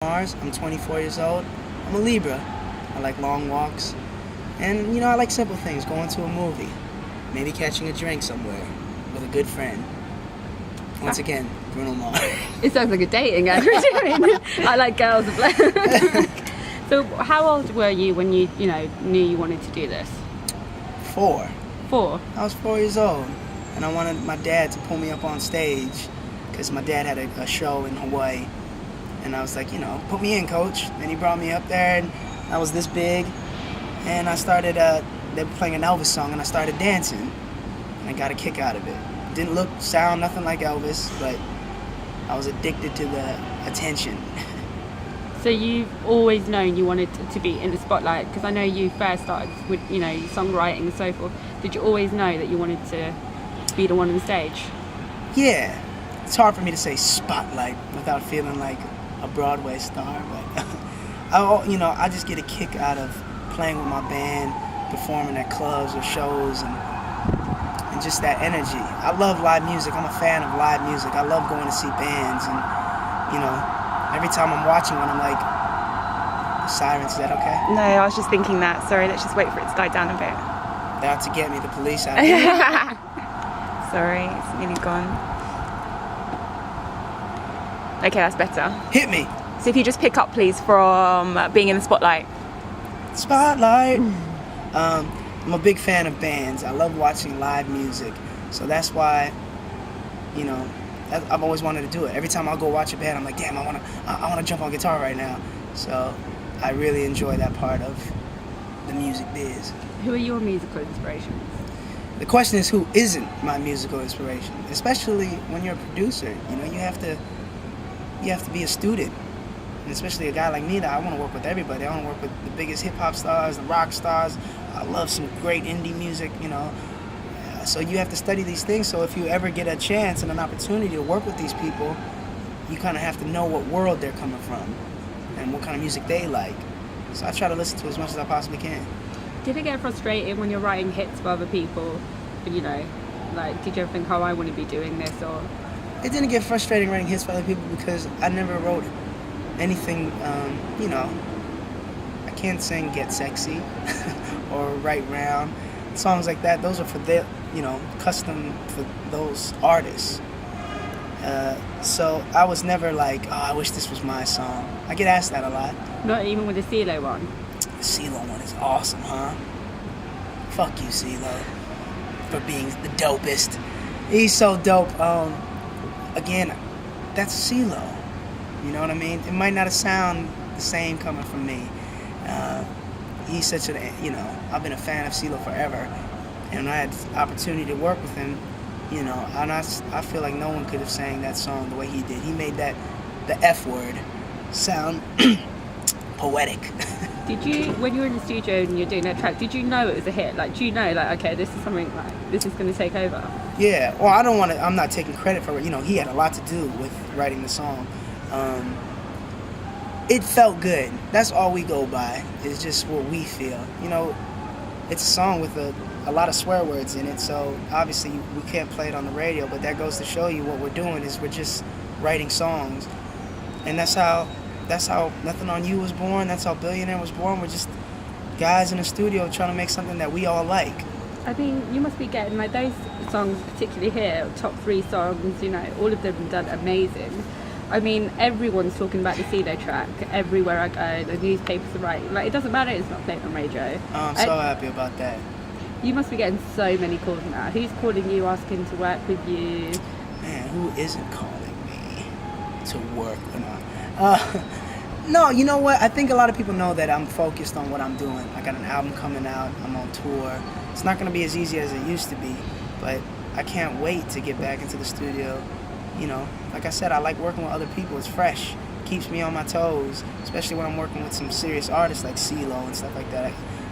Mars. I'm 24 years old. I'm a Libra. I like long walks. And, I like simple things. Going to a movie. Maybe catching a drink somewhere with a good friend. Once again, Bruno Mars. It sounds like a dating ad. I like girls. So how old were you when you knew you wanted to do this? 4. 4? I was 4 years old. And I wanted my dad to pull me up on stage because my dad had a show in Hawaii. And I was like, put me in, coach. And he brought me up there, and I was this big. And I started, they were playing an Elvis song, and I started dancing. And I got a kick out of it. Didn't look, sound, nothing like Elvis, but I was addicted to the attention. So you've always known you wanted to be in the spotlight? Because I know you first started with, songwriting and so forth. Did you always know that you wanted to be the one on the stage? Yeah. It's hard for me to say spotlight without feeling like a Broadway star, but I just get a kick out of playing with my band, performing at clubs or shows, and just that energy. I love live music. I'm a fan of live music. I love going to see bands, and every time I'm watching one, I'm like, sirens, is that okay? No, I was just thinking that. Sorry, let's just wait for it to die down a bit. They're out to get me, the police out here. Sorry, it's nearly gone. Okay, that's better. Hit me. So if you just pick up, please, from being in the spotlight. Spotlight. I'm a big fan of bands. I love watching live music. So that's why, I've always wanted to do it. Every time I go watch a band, I'm like, damn, I want to jump on guitar right now. So I really enjoy that part of the music biz. Who are your musical inspirations? The question is, who isn't my musical inspiration? Especially when you're a producer. You have to be a student. And especially a guy like me, that I want to work with everybody. I want to work with the biggest hip-hop stars, the rock stars. I love some great indie music, So you have to study these things. So if you ever get a chance and an opportunity to work with these people, you kind of have to know what world they're coming from and what kind of music they like. So I try to listen to as much as I possibly can. Did it get frustrating when you're writing hits for other people? Did you ever think, I want to be doing this? Or it didn't get frustrating writing hits for other people because I never wrote anything, I can't sing Get Sexy or Right Round. Songs like that, those are for custom for those artists. So I was never like, I wish this was my song. I get asked that a lot. Not even with the CeeLo one? The CeeLo one is awesome, huh? Fuck you, CeeLo, for being the dopest. He's so dope. Again, that's CeeLo. You know what I mean? It might not sound the same coming from me. He's such I've been a fan of CeeLo forever. And I had the opportunity to work with him, and I feel like no one could have sang that song the way he did. He made the F word sound poetic. Did you, when you were in the studio and you're doing that track, did you know it was a hit? Do you know, okay, this is something, this is going to take over? Yeah, well, I'm not taking credit for it. He had a lot to do with writing the song. It felt good. That's all we go by, is just what we feel. It's a song with a lot of swear words in it, so obviously we can't play it on the radio, but that goes to show you what we're doing is we're just writing songs. And that's how Nothing on You was born, that's how Billionaire was born. We're just guys in the studio trying to make something that we all like. I mean, you must be getting, those songs, particularly here, top 3 songs, all of them have done amazing. I mean, everyone's talking about the CeeLo track everywhere I go. The newspapers are writing. It doesn't matter, it's not played on radio. I'm so happy about that. You must be getting so many calls now. Who's calling you, asking to work with you? Man, who isn't calling me to work? No, you know what? I think a lot of people know that I'm focused on what I'm doing. I got an album coming out. I'm on tour. It's not going to be as easy as it used to be, but I can't wait to get back into the studio. Like I said, I like working with other people. It's fresh. Keeps me on my toes, especially when I'm working with some serious artists like CeeLo and stuff like that.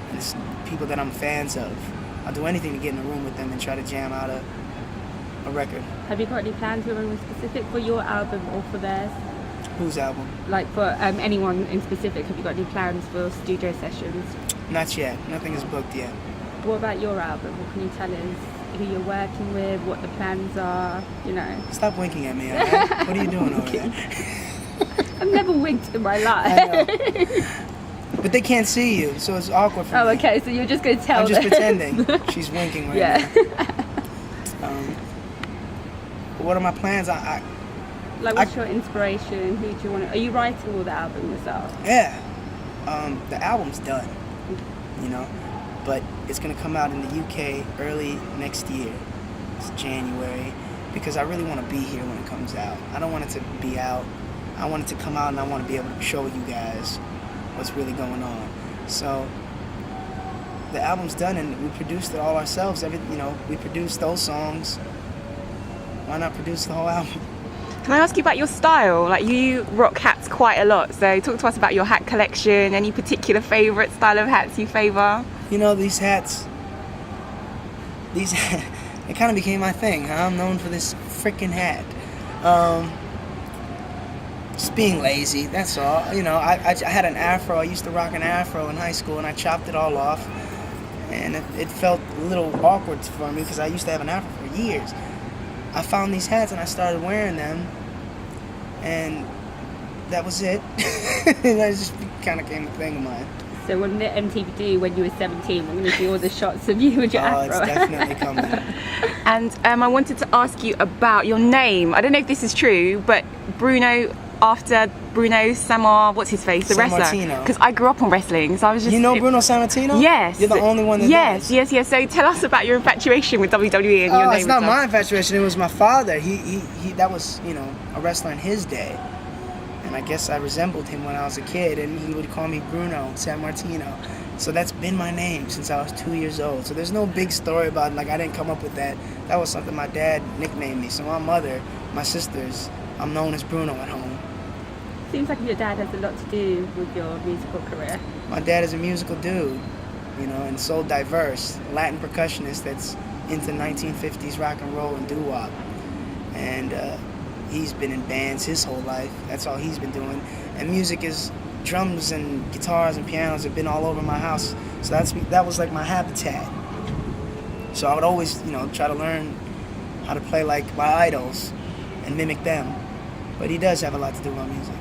And it's people that I'm fans of. I'll do anything to get in the room with them and try to jam out a record. Have you got any plans with anyone specific for your album or for theirs? Whose album? For anyone in specific, have you got any plans for studio sessions? Not yet. Nothing is booked yet. What about your album? What can you tell us? Who you're working with, what the plans are, Stop winking at me, alright? What are you doing over there? I've never winked in my life. I know. But they can't see you, so it's awkward for me. Oh, okay, so you're just going to tell I'm just them. pretending. She's winking right Yeah. now. What are my plans? Like, what's your inspiration? Who do you want to... Are you writing all the album yourself? Yeah. The album's done, you know, but it's going to come out in the UK early next year. It's January, because I really want to be here when it comes out. I don't want it to be out. I want it to come out, and I want to be able to show you guys what's really going on. So the album's done, and we produced it all ourselves. We produced those songs. Why not produce the whole album? Can I ask you about your style? Like, you rock hats quite a lot, so talk to us about your hat collection. Any particular favourite style of hats you favour? You know, these hats, it kind of became my thing. Huh? I'm known for this freaking hat. Just being lazy, that's all. You know, I had an afro. I used to rock an afro in high school, and I chopped it all off. And it felt a little awkward for me because I used to have an afro for years. I found these hats, and I started wearing them. And that was it. And that just kind of became a thing of mine. So on the MTV do when you were 17, we're going to do all the shots of you with your afro. It's definitely coming. And I wanted to ask you about your name. I don't know if this is true, but Bruno, after Bruno Samar, what's his face, the wrestler? Sammartino. Because I grew up on wrestling, so I was just... You know Bruno Sammartino? Yes. You're the only one that does. Yes. So tell us about your infatuation with WWE and your name. It's not and my infatuation. It was my father. He that was, you know, a wrestler in his day. And I guess I resembled him when I was a kid, and he would call me Bruno Sammartino. So that's been my name since I was 2 years old. So there's no big story about it. Like, I didn't come up with that. That was something my dad nicknamed me. So my mother, my sisters, I'm known as Bruno at home. Seems like your dad has a lot to do with your musical career. My dad is a musical dude, you know, and so diverse. Latin percussionist that's into 1950s rock and roll and doo-wop. And he's been in bands his whole life. That's all he's been doing. And music is drums and guitars and pianos have been all over my house. So that was like my habitat. So I would always, you know, try to learn how to play like my idols and mimic them. But he does have a lot to do with my music.